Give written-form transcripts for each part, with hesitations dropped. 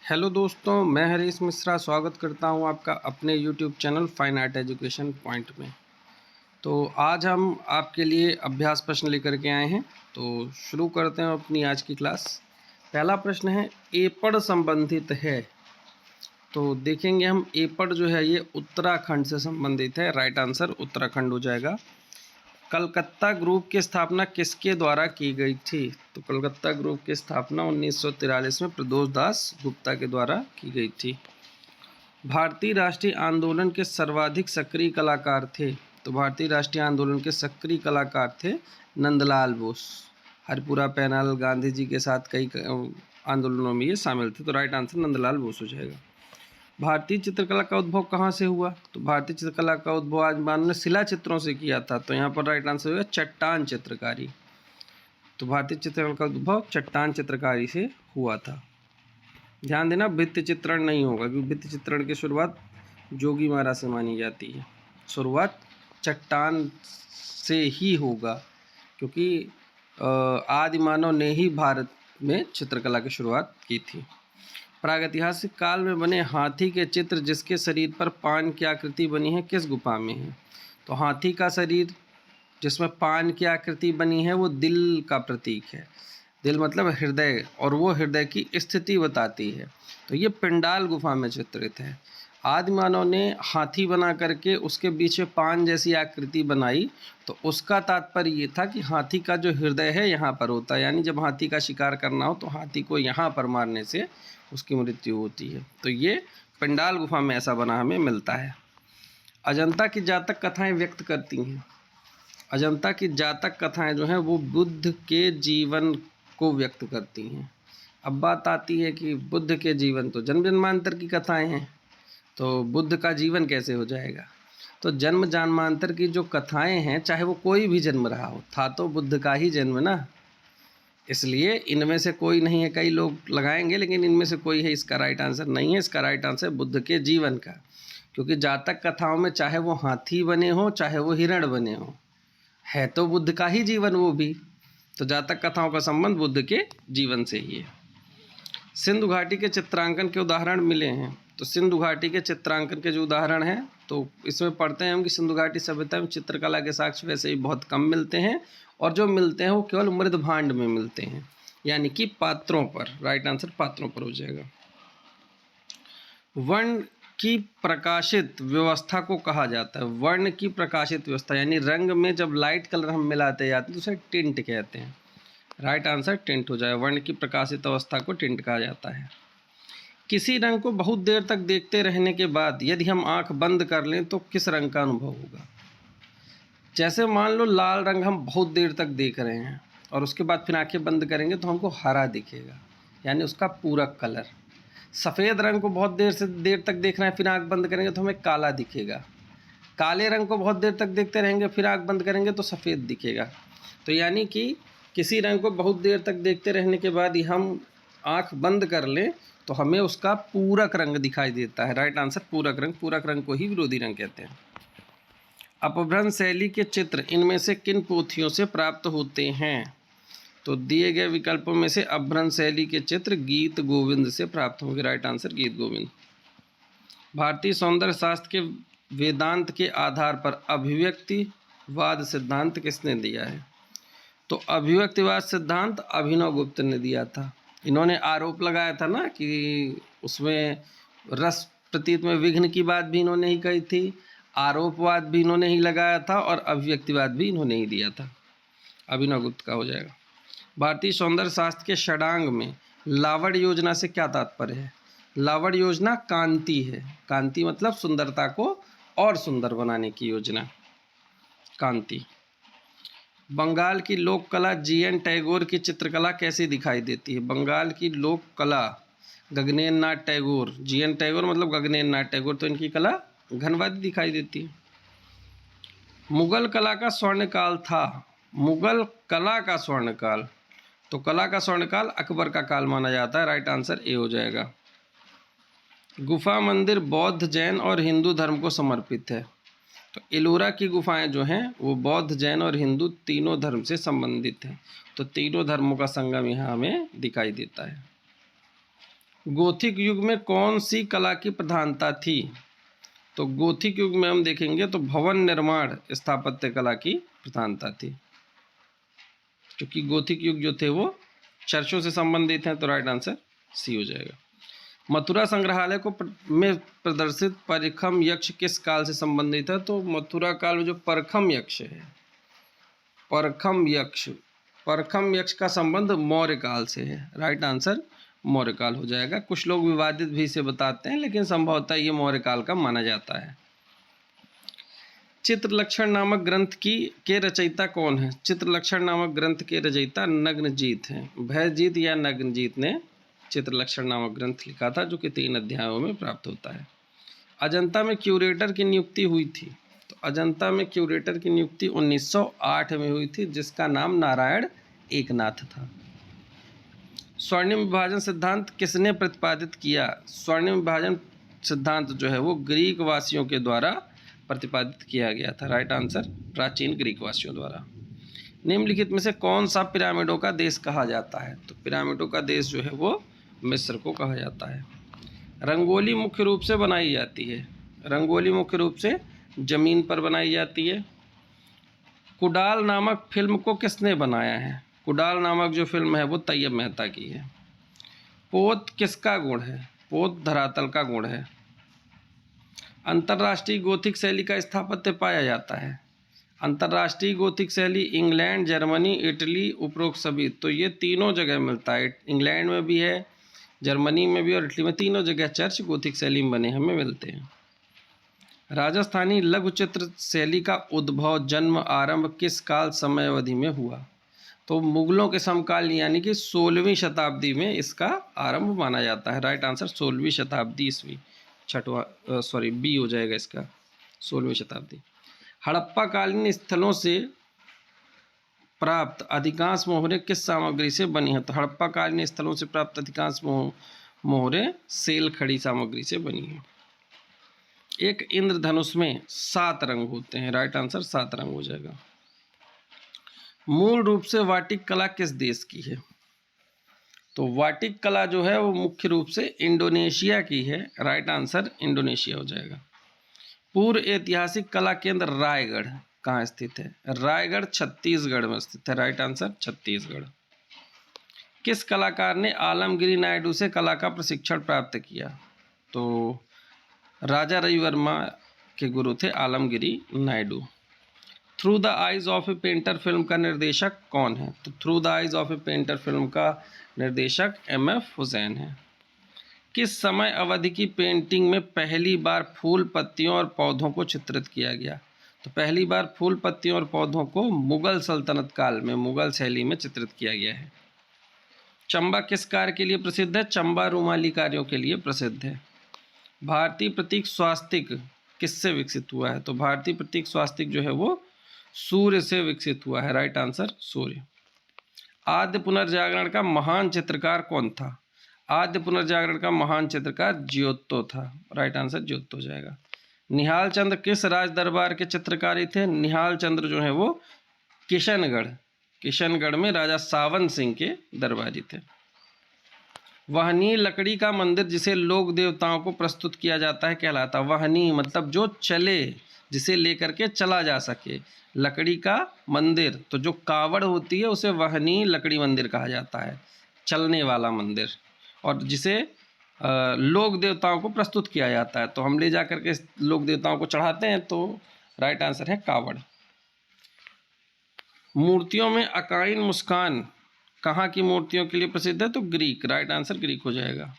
Hello दोस्तों, मैं हरीश मिश्रा स्वागत करता हूं आपका अपने YouTube channel fine art education point में। तो आज हम आपके लिए अभ्यास प्रश्न लेकर के आए हैं। तो शुरू करते हैं अपनी आज की क्लास। पहला प्रश्न है, एपड़ संबंधित है। तो देखेंगे हम, एपड़ जो है ये उत्तराखंड से संबंधित है। राइट आंसर उत्तराखंड हो जाएगा। कलकत्ता ग्रुप की स्थापना किसके द्वारा की गई थी? तो कलकत्ता ग्रुप की स्थापना 1943 में प्रदोष दास गुप्ता के द्वारा की गई थी। भारतीय राष्ट्रीय आंदोलन के सर्वाधिक सक्रिय कलाकार थे। तो भारतीय राष्ट्रीय आंदोलन के सक्रिय कलाकार थे नंदलाल बोस। हरिपुरा पैनल, गांधी जी के साथ कई आंदोलनों में ये शामिल थे। तो राइट आंसर नंदलाल बोस हो जाएगा। भारतीय चित्रकला का उद्भव कहाँ से हुआ? तो भारतीय चित्रकला का उद्भव आज मान ने शिला चित्रों से किया था। तो यहाँ पर राइट आंसर होगा चट्टान चित्रकारी। तो भारतीय चित्रकला का उद्भव चट्टान चित्रकारी से हुआ था। ध्यान देना, भित्ति चित्रण नहीं होगा, क्योंकि भित्ति चित्रण की शुरुआत जोगी महाराज से मानी जाती है। शुरुआत चट्टान से ही होगा, क्योंकि आदि मानव ने ही भारत में चित्रकला की शुरुआत की थी। प्रागैतिहासिक काल में बने हाथी के चित्र जिसके शरीर पर पान की आकृति बनी है किस गुफा में है? तो हाथी का शरीर जिसमें पान की आकृति बनी है वो दिल का प्रतीक है। दिल मतलब हृदय, और वो हृदय की स्थिति बताती है। तो ये पिंडाल गुफा में चित्रित है। आदि मानव ने हाथी बना करके उसके बीच में पान जैसी आकृति बनाई। तो उसका तात्पर्य ये था कि हाथी का जो हृदय है यहाँ पर होता है, यानी जब हाथी का शिकार करना हो तो हाथी को यहाँ पर मारने से उसकी मृत्यु होती है। तो ये पिंडाल गुफा में ऐसा बना हमें मिलता है। अजंता की जातक कथाएं व्यक्त करती हैं। अजंता की जातक कथाएं जो हैं वो बुद्ध के जीवन को व्यक्त करती हैं। अब बात आती है कि बुद्ध के जीवन, तो जन्म जन्मांतर की कथाएं हैं, तो बुद्ध का जीवन कैसे हो जाएगा? तो जन्म जन्मांतर की जो कथाएं हैं, चाहे वो कोई भी जन्म रहा हो, था तो बुद्ध का ही जन्म ना, इसलिए इनमें से कोई नहीं है। कई लोग लगाएंगे लेकिन इनमें से कोई है, इसका राइट आंसर नहीं है। इसका राइट आंसर बुद्ध के जीवन का, क्योंकि जातक कथाओं में चाहे वो हाथी बने हो चाहे वो हिरण बने हो, है तो बुद्ध का ही जीवन वो भी। तो जातक कथाओं का संबंध बुद्ध के जीवन से ही है। सिंधु घाटी के चित्रांकन के उदाहरण मिले हैं। तो सिंधु घाटी के चित्रांकन के जो उदाहरण हैं, तो इसमें पढ़ते हैं हम कि सिंधु घाटी सभ्यता में चित्रकला के साक्ष्य वैसे ही बहुत कम मिलते हैं, और जो मिलते हैं वो केवल मृद भांड में मिलते हैं, यानी कि पात्रों पर। राइट आंसर पात्रों पर हो जाएगा। वर्ण की प्रकाशित व्यवस्था को कहा जाता है। वर्ण की प्रकाशित व्यवस्था यानी रंग में जब लाइट कलर हम मिलाते जाते हैं तो उसे टिंट कहते हैं। राइट आंसर टिंट हो जाएगा। वर्ण की प्रकाशित अवस्था को टिंट कहा जाता है। किसी रंग को बहुत देर तक देखते रहने के बाद यदि हम आंख बंद कर लें तो किस रंग का अनुभव होगा? जैसे मान लो लाल रंग हम बहुत देर तक देख रहे हैं और उसके बाद फिर आंखें बंद करेंगे तो हमको हरा दिखेगा, यानी उसका पूरक कलर। सफ़ेद रंग को बहुत देर तक देख रहे हैं, फिर आंख बंद करेंगे तो हमें काला दिखेगा। काले रंग को बहुत देर तक देखते रहेंगे, फिर आंख बंद करेंगे तो सफ़ेद दिखेगा। तो यानी कि किसी रंग को बहुत देर तक देखते रहने के बाद ही हम आंख बंद कर लें तो हमें उसका पूरक रंग दिखाई देता है। राइट आंसर पूरक रंग। पूरक रंग को ही विरोधी रंग कहते हैं। अपभ्रंश शैली के चित्र इनमें से किन पोथियों से प्राप्त होते हैं? तो दिए गए विकल्पों में से अपभ्रंश शैली के चित्र गीत गोविंद से प्राप्त होंगे। राइट आंसर गीत गोविंद। भारतीय सौंदर्य शास्त्र के वेदांत के आधार पर अभिव्यक्तिवाद सिद्धांत किसने दिया है? तो अभिव्यक्तिवाद सिद्धांत अभिनव गुप्त ने दिया था। इन्होंने आरोप लगाया था ना कि उसमें रस प्रतीत में विघ्न की बात भी इन्होंने ही कही थी, आरोपवाद भी इन्होंने ही लगाया था, और अभिव्यक्तिवाद भी इन्होंने ही दिया था। अभिनव गुप्त का हो जाएगा। भारतीय सौंदर्य शास्त्र के षडांग में लावण्य योजना से क्या तात्पर्य है? लावण्य योजना कांति है। कांति मतलब सुंदरता को और सुंदर बनाने की योजना, कांति। बंगाल की लोक कला जी.एन. टैगोर की चित्रकला कैसी दिखाई देती है? बंगाल की लोक कला गगनेन्द्र नाथ टैगोर, जी.एन. टैगोर मतलब गगनेन्द्र नाथ टैगोर, तो इनकी कला घनवादी दिखाई देती है। मुगल कला का स्वर्णकाल था। मुगल कला का स्वर्णकाल, तो कला का स्वर्णकाल अकबर का काल माना जाता है। राइट आंसर ए हो जाएगा। गुफा मंदिर बौद्ध, जैन और हिंदू धर्म को समर्पित है। तो एलोरा की गुफाएं जो हैं वो बौद्ध, जैन और हिंदू तीनों धर्म से संबंधित हैं। तो तीनों धर्मों का संगम यहाँ हमें दिखाई देता है। गोथिक युग में कौन सी कला की प्रधानता थी? तो गोथिक युग में हम देखेंगे तो भवन निर्माण स्थापत्य कला की प्रधानता थी, क्योंकि गोथिक युग जो थे वो चर्चों से संबंधित हैं, तो राइट आंसर सी हो जाएगा। मथुरा संग्रहालय में प्रदर्शित परखम यक्ष किस काल से संबंधित है? तो मथुरा काल में जो परखम यक्ष है, परखम यक्ष का संबंध मौर्य काल से है। राइट आंसर मौर्य काल हो जाएगा। कुछ लोग विवादित भी इसे बताते हैं, लेकिन संभवतः ये मौर्य काल का माना जाता है। चित्रलक्षण नामक ग्रंथ के रचयिता कौन है? चित्रलक्षण नामक ग्रंथ के रचयिता नग्नजीत हैं। भयजीत या नग्नजीत ने चित्रलक्षण नामक ग्रंथ लिखा था, जो कि 3 अध्यायों में प्राप्त होता है। अजंता में क्यूरेटर की नियुक्ति हुई थी। तो अजंता में क्यूरेटर की नियुक्ति 1908 में हुई थी, जिसका नाम नारायण एकनाथ था। स्वर्णिम विभाजन सिद्धांत किसने प्रतिपादित किया? स्वर्णिम विभाजन सिद्धांत जो है वो ग्रीक वासियों के द्वारा प्रतिपादित किया गया था। राइट आंसर प्राचीन ग्रीक वासियों द्वारा। निम्नलिखित में से कौन सा पिरामिडों का देश कहा जाता है? तो पिरामिडों का देश जो है वो मिस्र को कहा जाता है। रंगोली मुख्य रूप से बनाई जाती है। रंगोली मुख्य रूप से जमीन पर बनाई जाती है। कुडाल नामक फिल्म को किसने बनाया है? कुडाल नामक जो फिल्म है वो तैयब मेहता की है। पोत किसका गुण है? पोत धरातल का गुण है। अंतर्राष्ट्रीय गोथिक शैली का स्थापत्य पाया जाता है। अंतर्राष्ट्रीय गोथिक शैली इंग्लैंड, जर्मनी, इटली, उपरोक्त सभी, तो ये तीनों जगह मिलता है। इंग्लैंड में भी है, जर्मनी में भी और इटली में, तीनों जगह चर्च गोथिक शैली में बने हमें मिलते हैं। राजस्थानी लघु चित्र शैली का उद्भव, जन्म, आरंभ किस काल समय अवधि में हुआ? तो मुगलों के समकाल यानी कि 16वीं शताब्दी में इसका आरंभ माना जाता है। राइट आंसर 16वीं शताब्दी ईस्वी, बी हो जाएगा इसका, 16वीं शताब्दी। हड़प्पा कालीन स्थलों से प्राप्त अधिकांश मोहरें किस सामग्री से बनी हैं? तो हड़प्पा कालीन स्थलों से प्राप्त अधिकांश मोहरें सेल खड़ी सामग्री से बनी हैं। एक इंद्रधनुष में 7 रंग होते हैं। राइट आंसर 7 रंग हो जाएगा। मूल रूप से वाटिक कला किस देश की है? तो वाटिक कला जो है वो मुख्य रूप से इंडोनेशिया की है। राइट आंसर इंडोनेशिया हो जाएगा। पूर्व ऐतिहासिक कला केंद्र रायगढ़ कहाँ स्थित है? रायगढ़ छत्तीसगढ़ में स्थित है। Right answer Chhattisgarh. किस कलाकार ने आलमगिरी नायडू से कला का प्रशिक्षण प्राप्त किया? तो राजा रविवर्मा के गुरु थे Alamgiri Naidu. Through the eyes of A painter film का निर्देशक कौन है? तो through the eyes of A painter film का निर्देशक M.F. हुसैन है। किस समय अवधि की पेंटिंग में पहली बार फूल, पत्तियों और पौधों को चित्रित किया गया? तो पहली बार फूल, पत्तियों और पौधों को मुगल सल्तनत काल में मुगल शैली में चित्रित किया गया है। चंबा किस कार्य के लिए प्रसिद्ध है? चंबा रूमाली कार्यों के लिए प्रसिद्ध है। भारतीय प्रतीक स्वास्तिक किससे विकसित हुआ है? तो भारतीय प्रतीक स्वास्तिक जो है वो सूर्य से विकसित हुआ है। राइट आंसर सूर्य। आद्य पुनर्जागरण का महान चित्रकार कौन था? आद्य पुनर्जागरण का महान चित्रकार ज्योतो था। राइट आंसर ज्योतो हो जाएगा। निहाल चंद्र किस राज दरबार के चित्रकारी थे? निहाल चंद्र जो है वो किशनगढ़ में राजा सावन सिंह के दरबारी थे। वहनीय लकड़ी का मंदिर जिसे लोक देवताओं को प्रस्तुत किया जाता है कहलाता? वहनीय मतलब जो चले, जिसे लेकर के चला जा सके। लकड़ी का मंदिर, तो जो कावड़ होती है उसे वहनीय लकड़ी मंदिर कहा जाता है, चलने वाला मंदिर, और जिसे लोक देवताओं को प्रस्तुत किया जाता है, तो हम ले जा करके लोक देवताओं को चढ़ाते हैं। तो राइट आंसर है कावड़। मूर्तियों में अकाइन मुस्कान कहाँ की मूर्तियों के लिए प्रसिद्ध है? तो ग्रीक। राइट आंसर ग्रीक हो जाएगा।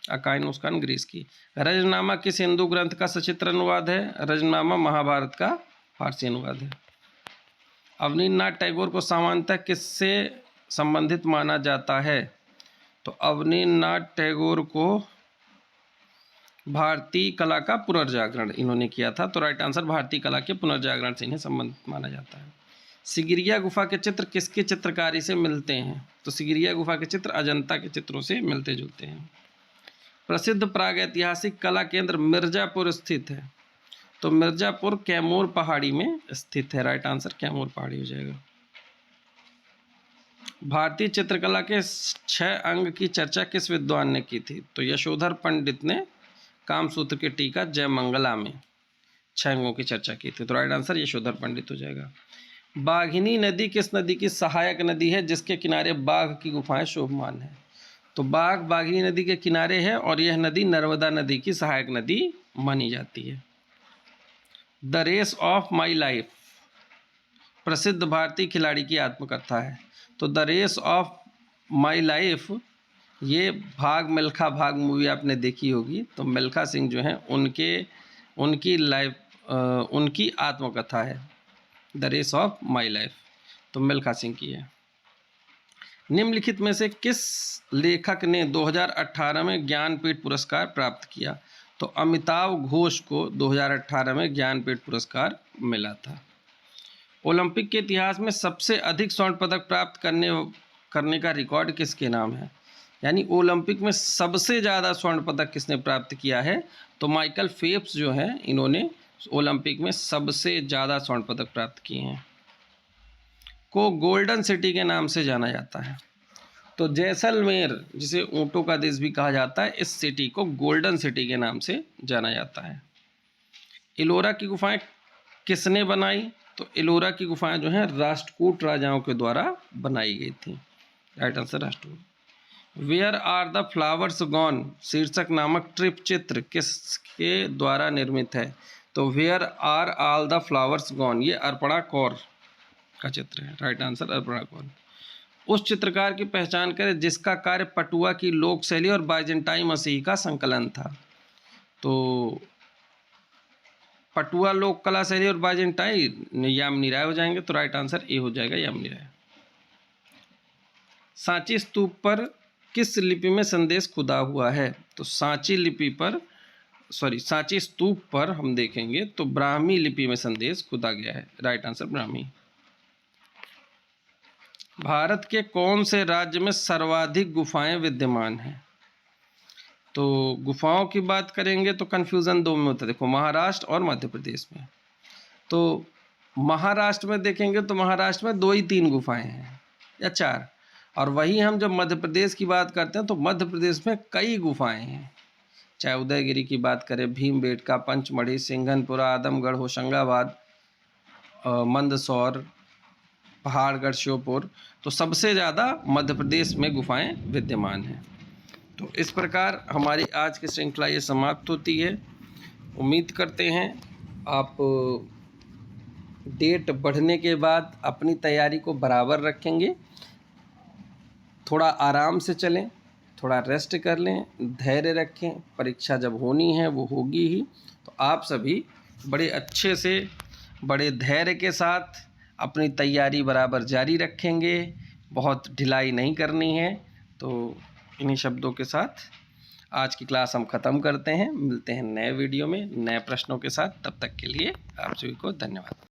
अकाइन मुस्कान ग्रीस की। रजनामा किस हिंदू ग्रंथ का सचित्र अनुवाद है? रजनामा महाभारत का फारसी अनुवाद है। अवनींद्रनाथ टैगोर को सामान्यतः किससे संबंधित माना जाता है? तो अवनींद्रनाथ टैगोर को भारतीय कला का पुनर्जागरण इन्होंने किया था। तो राइट आंसर भारतीय कला के पुनर्जागरण से इन्हें संबंधित माना जाता है। सिगिरिया गुफा के चित्र किसके चित्रकारी से मिलते हैं? तो सिगिरिया गुफा के चित्र अजंता के चित्रों से मिलते जुलते हैं। प्रसिद्ध प्रागैतिहासिक कला केंद्र मिर्जापुर स्थित है। तो मिर्जापुर कैमूर पहाड़ी में स्थित है। राइट आंसर कैमूर पहाड़ी हो जाएगा। भारतीय चित्रकला के 6 अंग की चर्चा किस विद्वान ने की थी? तो यशोधर पंडित ने कामसूत्र की टीका जयमंगला में 6 अंगों की चर्चा की थी। तो राइट आंसर यशोधर पंडित हो जाएगा। बाघिनी नदी किस नदी की सहायक नदी है जिसके किनारे बाघ की गुफाएं शोभमान है? तो बाघ बाघिनी नदी के किनारे है और यह नदी नर्मदा नदी की सहायक नदी मानी जाती है। The race of my life प्रसिद्ध भारतीय खिलाड़ी की आत्मकथा है। तो the race of my life ये भाग मिल्खा भाग मूवी आपने देखी होगी। तो मिल्खा सिंह जो हैं उनकी आत्मकथा है the race of my life. तो मिल्खा सिंह की है। निम्नलिखित में से किस लेखक ने 2018 में ज्ञानपीठ पुरस्कार प्राप्त किया? तो अमिताभ घोष को 2018 में ज्ञानपीठ पुरस्कार मिला था। ओलंपिक के इतिहास में सबसे अधिक स्वर्ण पदक प्राप्त करने का रिकॉर्ड किसके नाम है? यानी ओलंपिक में सबसे ज़्यादा स्वर्ण पदक किसने प्राप्त किया है? तो माइकल फेल्प्स जो हैं इन्होंने ओलंपिक में सबसे ज़्यादा स्वर्ण पदक प्राप्त किए हैं। को गोल्डन सिटी के नाम से जाना जाता है। तो जैसलमेर जिसे ऊँटों का देश भी कहा जाता है, इस सिटी को गोल्डन सिटी के नाम से जाना जाता है। इलोरा की गुफाएं किसने बनाई? तो इलोरा की गुफाएं जो हैं राष्ट्रकूट राजाओं के द्वारा बनाई गई थी। Right answer Rashtrakuta. Where are the flowers gone शीर्षक नामक ट्रिप चित्र किसके द्वारा निर्मित है? तो where are all the flowers gone ये अर्पणा कौर का चित्र है। Right answer Arpana Kaur. उस चित्रकार की पहचान करें जिसका कार्य पटुआ की लोक शैली और बाइजेंटाइन मसीही का संकलन था। तो पटुआ लोक कला शैली और बाइजेंटाइन यामिनी राय हो जाएंगे। तो राइट आंसर ए हो जाएगा यामिनी राय। सांची स्तूप पर किस लिपि में संदेश खुदा हुआ है? तो सांची स्तूप पर हम देखेंगे तो ब्राह्मी लिपि में संदेश खुदा गया है। Right answer Brahmi. भारत के कौन से राज्य में सर्वाधिक गुफाएं विद्यमान हैं? तो गुफाओं की बात करेंगे तो कन्फ्यूज़न 2 में होता है। देखो महाराष्ट्र और मध्य प्रदेश में। तो महाराष्ट्र में देखेंगे तो महाराष्ट्र में 2 ही 3 गुफाएं हैं या 4। और वही हम जब मध्य प्रदेश की बात करते हैं तो मध्य प्रदेश में कई गुफाएं हैं। चाहे उदयगिरी की बात करें, भीमबेटका, पंचमढ़ी, सिंघनपुरा, आदमगढ़, होशंगाबाद, मंदसौर, पहाड़गढ़, श्योपुर। तो सबसे ज़्यादा मध्य प्रदेश में गुफाएं विद्यमान हैं। तो इस प्रकार हमारी आज की श्रृंखला ये समाप्त होती है। उम्मीद करते हैं आप डेट बढ़ने के बाद अपनी तैयारी को बराबर रखेंगे। थोड़ा आराम से चलें, थोड़ा रेस्ट कर लें, धैर्य रखें। परीक्षा जब होनी है वो होगी ही। तो आप सभी बड़े अच्छे से, बड़े धैर्य के साथ अपनी तैयारी बराबर जारी रखेंगे। बहुत ढिलाई नहीं करनी है। तो इन्हीं शब्दों के साथ आज की क्लास हम ख़त्म करते हैं। मिलते हैं नए वीडियो में नए प्रश्नों के साथ। तब तक के लिए आप सभी को धन्यवाद।